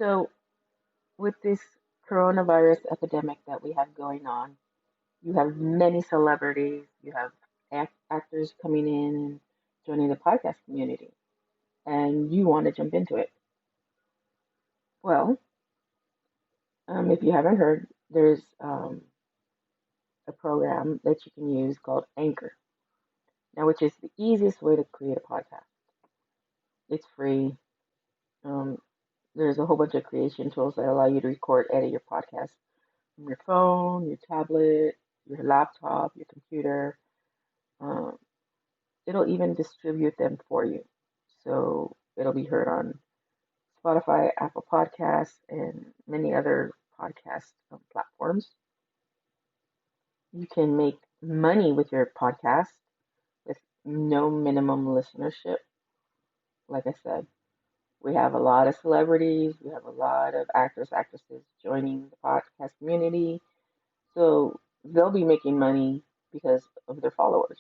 So, with this coronavirus epidemic that we have going on, you have many celebrities, you have actors coming in and joining the podcast community, and you want to jump into it. Well, if you haven't heard, there's a program that you can use called Anchor, now, which is the easiest way to create a podcast. It's free. Um, there's a whole bunch of creation tools that allow you to record, edit your podcast from your phone, your tablet, your laptop, your computer. Um, it'll even distribute them for you. So it'll be heard on Spotify, Apple Podcasts, and many other podcast platforms. You can make money with your podcast with no minimum listenership. Like I said, we have a lot of celebrities, we have a lot of actors, actresses joining the podcast community. So they'll be making money because of their followers.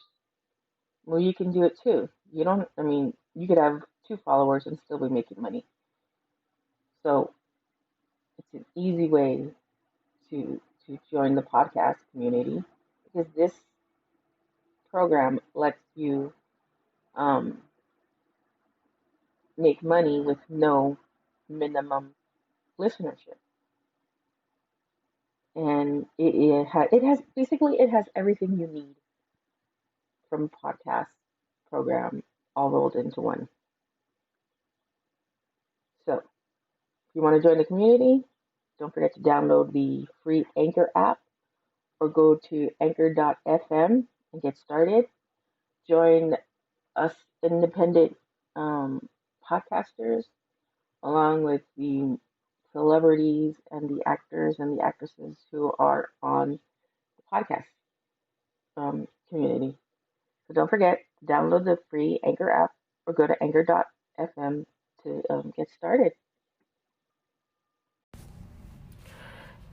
Well, you can do it too. You could have 2 followers and still be making money. So it's an easy way to join the podcast community because this program lets you um, make money with no minimum listenership. And it has everything you need from a podcast program all rolled into one. So if you want to join the community, don't forget to download the free Anchor app or go to anchor.fm and get started. Join us independent podcasters along with the celebrities and the actors and the actresses who are on the podcast community. So don't forget to download the free Anchor app or go to anchor.fm to get started.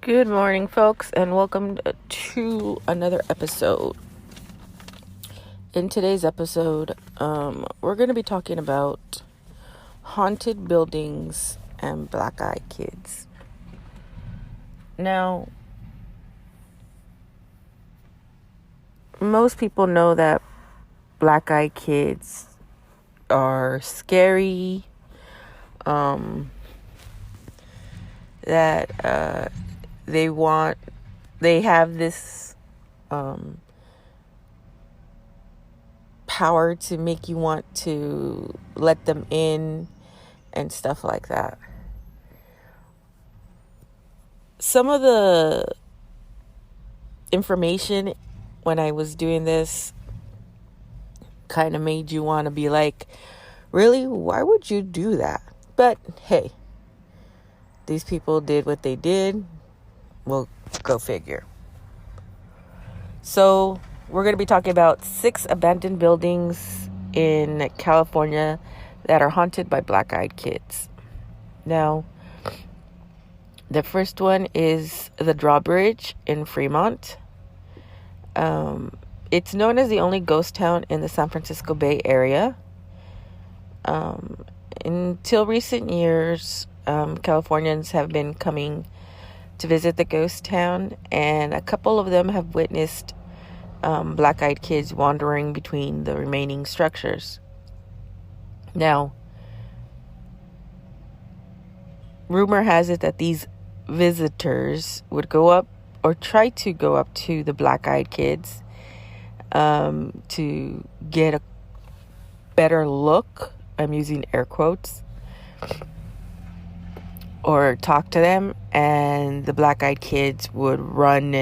Good morning, folks, and welcome to another episode. In today's episode, we're going to be talking about haunted buildings and black-eyed kids. Now, most people know that black-eyed kids are scary, that they have this power to make you want to let them in and stuff like that. Some of the information when I was doing this kind of made you want to be like, really? Why would you do that? But hey, these people did what they did. Well, go figure. So we're going to be talking about 6 abandoned buildings in California that are haunted by black-eyed kids. Now, the first one is the Drawbridge in Fremont. It's known as the only ghost town in the San Francisco Bay Area. Until recent years, Californians have been coming to visit the ghost town, and a couple of them have witnessed black-eyed kids wandering between the remaining structures. Now, rumor has it that these visitors would go up or try to go up to the black-eyed kids to get a better look. I'm using air quotes. Or talk to them, and the black-eyed kids would run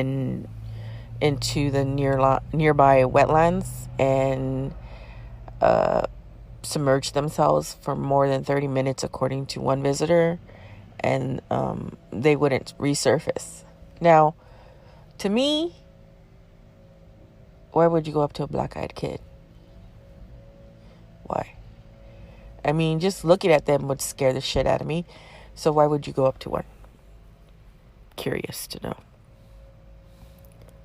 into the nearby wetlands and submerge themselves for more than 30 minutes, according to one visitor, and they wouldn't resurface. Now, to me, why would you go up to a black-eyed kid? Why? I mean, just looking at them would scare the shit out of me. So why would you go up to one? Curious to know.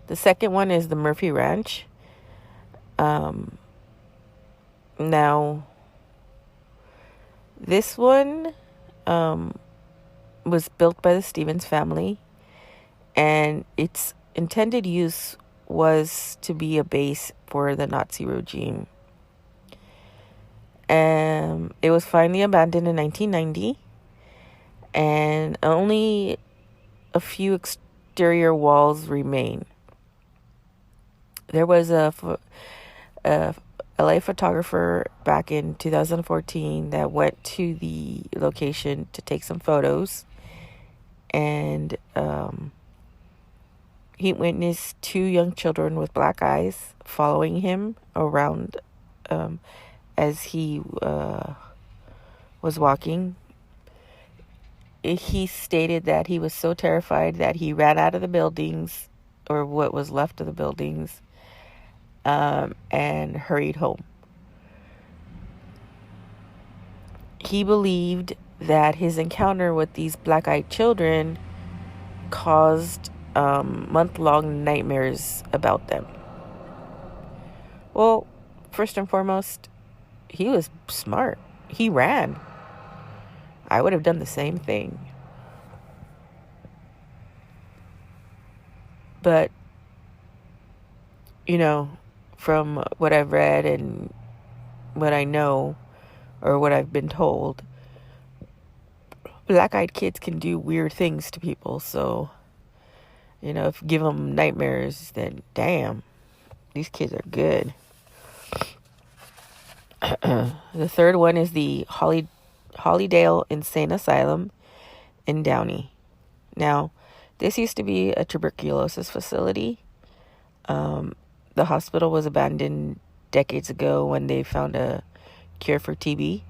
The second one is the Murphy Ranch. Now, this one was built by the Stevens family, and its intended use was to be a base for the Nazi regime. It was finally abandoned in 1990, and only a few exterior walls remain. There was a LA photographer back in 2014 that went to the location to take some photos, and he witnessed two young children with black eyes following him around as he was walking. He stated that he was so terrified that he ran out of the buildings, or what was left of the buildings, and hurried home. He believed that his encounter with these black-eyed children caused month-long nightmares about them. Well, first and foremost, he was smart. He ran. I would have done the same thing. But, from what I've read and what I know, or what I've been told, black-eyed kids can do weird things to people. So, if you give them nightmares, then damn, these kids are good. The third one is the Hollydale Insane Asylum in Downey. Now, this used to be a tuberculosis facility. The hospital was abandoned decades ago when they found a cure for TB.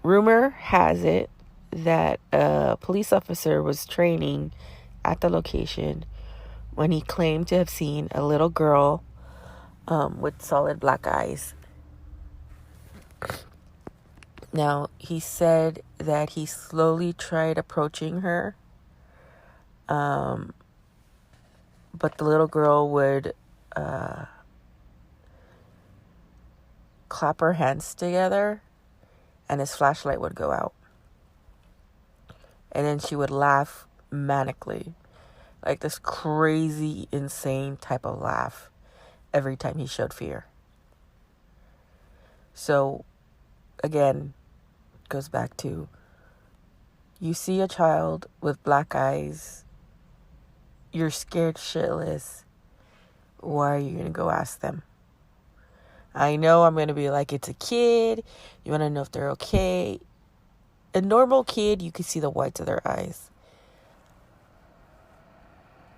Rumor has it that a police officer was training at the location when he claimed to have seen a little girl with solid black eyes. Now, he said that he slowly tried approaching her, but the little girl would clap her hands together and his flashlight would go out. And then she would laugh manically, like this crazy, insane type of laugh every time he showed fear. So, again, goes back to, you see a child with black eyes, you're scared shitless, why are you going to go ask them? I know I'm going to be like, it's a kid, you want to know if they're okay. A normal kid, you can see the whites of their eyes.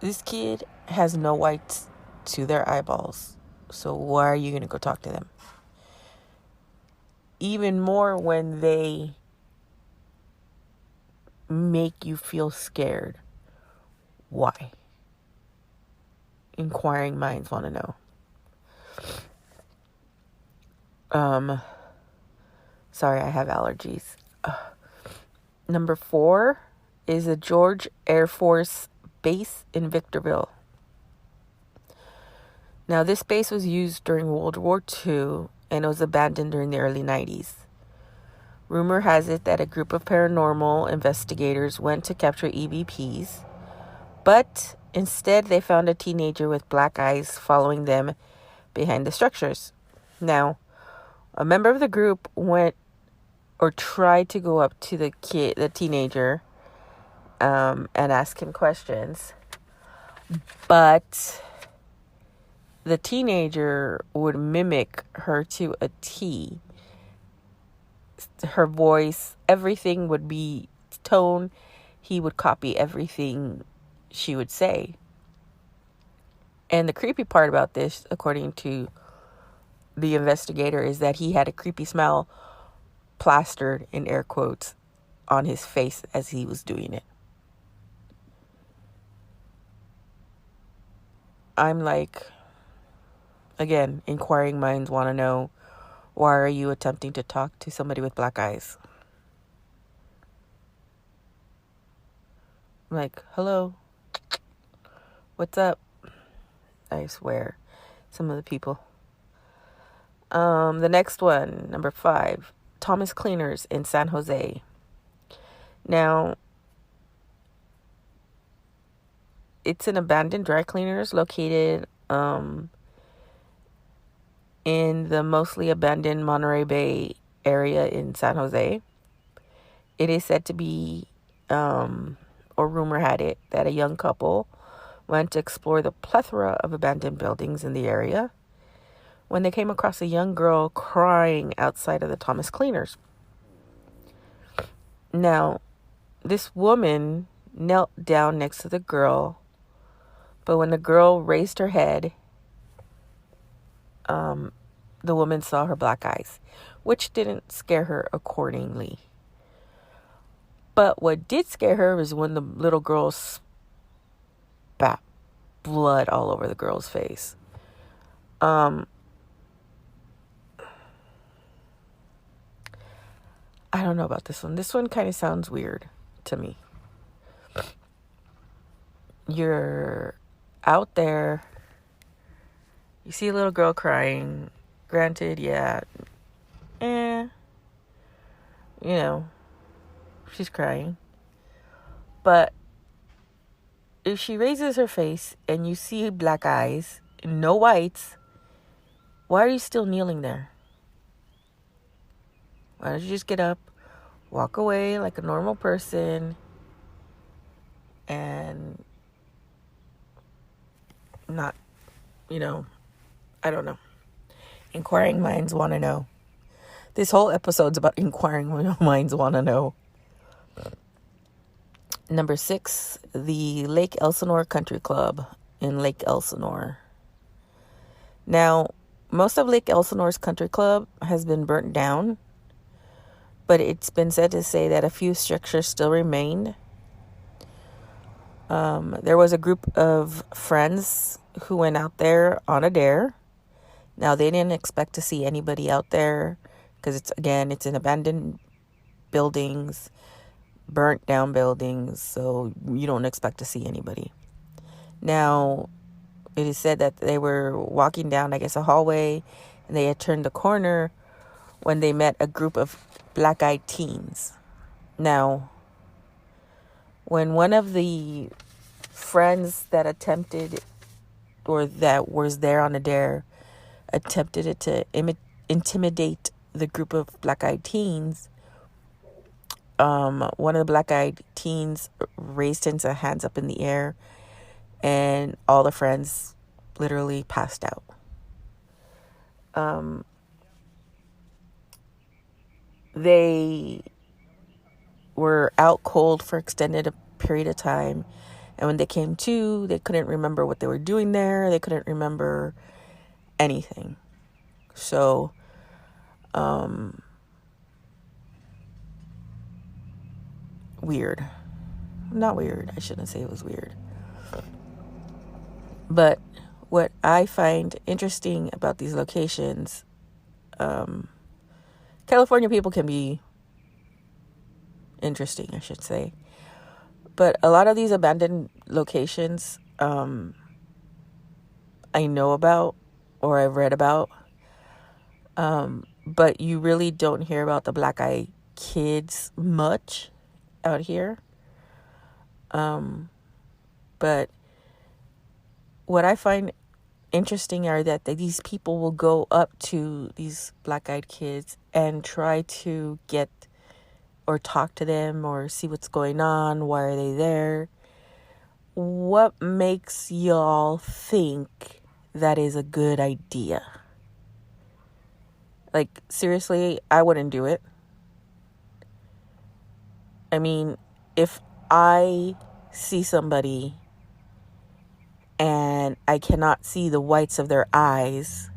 This kid has no whites to their eyeballs, so why are you going to go talk to them? Even more when they make you feel scared. Why? Inquiring minds want to know. Sorry, I have allergies. Number 4 is the George Air Force Base in Victorville. Now, this base was used during World War II and it was abandoned during the early 90s. Rumor has it that a group of paranormal investigators went to capture EVPs, but instead they found a teenager with black eyes following them behind the structures. Now, a member of the group went or tried to go up to the teenager, and ask him questions, but the teenager would mimic her to a T. Her voice, everything would be tone. He would copy everything she would say. And the creepy part about this, according to the investigator, is that he had a creepy smile plastered in air quotes on his face as he was doing it. I'm like, again, inquiring minds want to know, why are you attempting to talk to somebody with black eyes? I'm like, hello, what's up? I swear, some of the people. The next one, number 5, Thomas Cleaners in San Jose. Now, it's an abandoned dry cleaners located in the mostly abandoned Monterey Bay area in San Jose. It is said to be, or rumor had it, that a young couple went to explore the plethora of abandoned buildings in the area when they came across a young girl crying outside of the Thomas Cleaners. Now, this woman knelt down next to the girl, but when the girl raised her head, the woman saw her black eyes, which didn't scare her accordingly. But what did scare her was when the little girl spat blood all over the girl's face. I don't know about this one. This one kind of sounds weird to me. You're out there, you see a little girl crying. Granted, yeah, she's crying. But if she raises her face and you see black eyes, no whites, why are you still kneeling there? Why don't you just get up, walk away like a normal person, and not, I don't know. Inquiring minds want to know. This whole episode's about inquiring minds want to know. Number 6, the Lake Elsinore Country Club in Lake Elsinore. Now, most of Lake Elsinore's country club has been burnt down, but it's been said to say that a few structures still remained. There was a group of friends who went out there on a dare. Now, they didn't expect to see anybody out there because it's in abandoned buildings, burnt down buildings, so you don't expect to see anybody. Now, it is said that they were walking down, a hallway, and they had turned the corner when they met a group of black-eyed teens. Now, when one of the friends that attempted, or that was there on a dare, attempted to intimidate the group of black-eyed teens, one of the black-eyed teens raised his hands up in the air, and all the friends literally passed out. They were out cold for extended a period of time, and when they came to, they couldn't remember what they were doing there. They couldn't remember anything. So, weird. Not weird. I shouldn't say it was weird. But what I find interesting about these locations, California people can be interesting, I should say. But a lot of these abandoned locations, I know about or I've read about. But you really don't hear about the black-eyed kids much out here. But what I find interesting are that these people will go up to these black-eyed kids and try to get or talk to them or see what's going on. Why are they there? What makes y'all think that is a good idea? Like, seriously, I wouldn't do it. I mean, if I see somebody and I cannot see the whites of their eyes,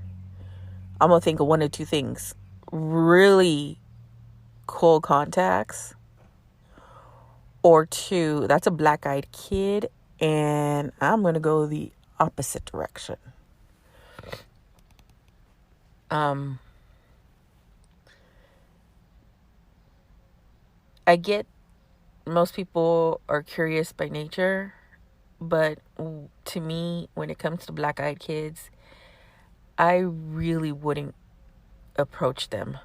I'm going to think of one of two things. Really cold contacts, or two, that's a black-eyed kid, and I'm going to go the opposite direction. I get most people are curious by nature, but to me, when it comes to black-eyed kids, I really wouldn't approach them.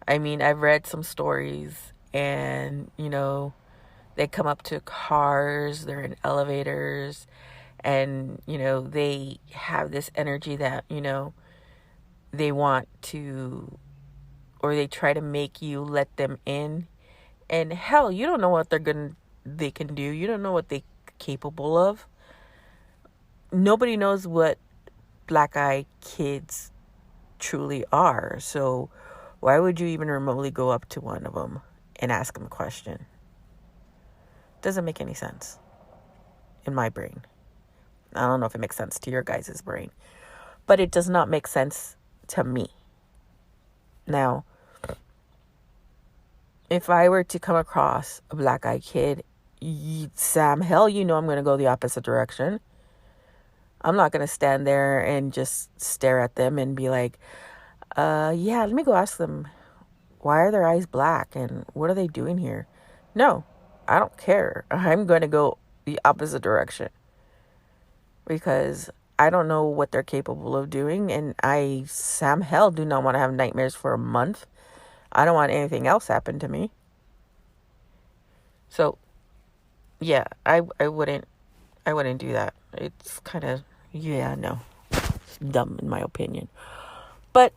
I mean, I've read some stories, and, they come up to cars, they're in elevators, and, they have this energy that, they want to, or they try to make you let them in. And hell, you don't know what they can do. You don't know what they're capable of. Nobody knows what black-eyed kids truly are. So why would you even remotely go up to one of them and ask them a question? Doesn't make any sense in my brain. I don't know if it makes sense to your guys' brain, but it does not make sense to me. Now, if I were to come across a black-eyed kid, Sam, hell, I'm going to go the opposite direction. I'm not going to stand there and just stare at them and be like, let me go ask them, why are their eyes black and what are they doing here? No, I don't care. I'm going to go the opposite direction because I don't know what they're capable of doing. And Sam, hell, do not want to have nightmares for a month. I don't want anything else happen to me. So, yeah, I wouldn't do that. It's kind of, no, it's dumb in my opinion. But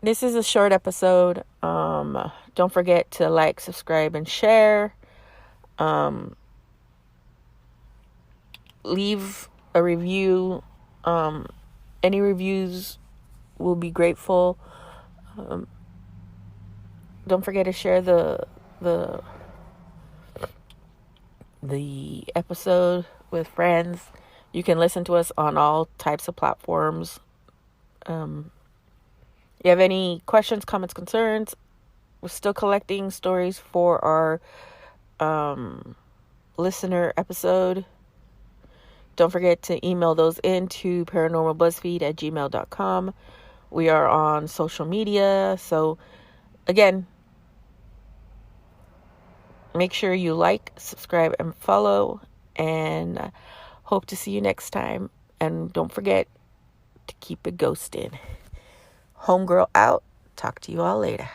this is a short episode. Don't forget to like, subscribe, and share. Leave a review. Any reviews will be grateful. Don't forget to share the episode with friends. You can listen to us on all types of platforms. You have any questions, comments, concerns? We're still collecting stories for our listener episode. Don't forget to email those in to paranormalbuzzfeed@gmail.com. We are on social media. So, again, make sure you like, subscribe, and follow. And hope to see you next time. And don't forget to keep it ghosted. Homegirl out. Talk to you all later.